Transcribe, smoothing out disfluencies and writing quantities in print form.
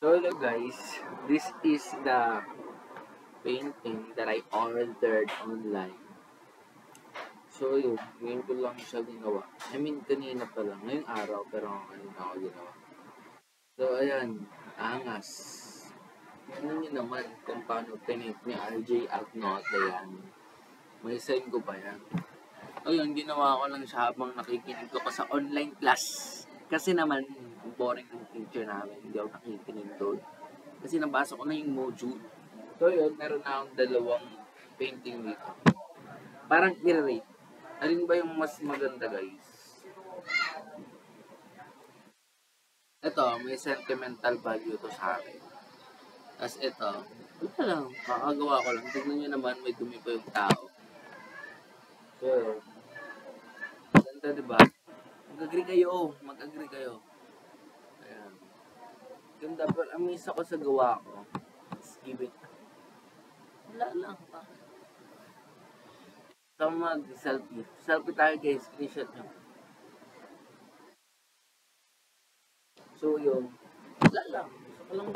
So hello guys, this is the painting that I ordered online. So yun, ngayon ko lang siya ginawa. Kanina pa lang, ngayong araw, pero kanina ako ginawa. So ayan, angas. Tingnan niyo naman kung paano pinint ni RJ Agnota yan. May sign ko pa yan. Ayun, ginawa ko lang siya habang nakikinig ko sa online class. Kasi naman, boring ng teacher namin, hindi ako nakikinig doon. Kasi nabasa ko na yung module. So yun, meron na akong dalawang painting dito. Parang i-rate. Alin ba yung mas maganda guys? Ito, may sentimental value to sa akin. Tapos ito, wala lang, kakagawa ko lang. Tignan nyo naman, may dumi pa yung tao. So yun, ganda diba? Mag-agree kayo. Ayan. Ganda, pero amaze ako sa gawa ko. Let's give it. Wala lang. So mag-selfie. Selfie tayo guys, screenshot nyo. So yun, wala lang. Gusto ko lang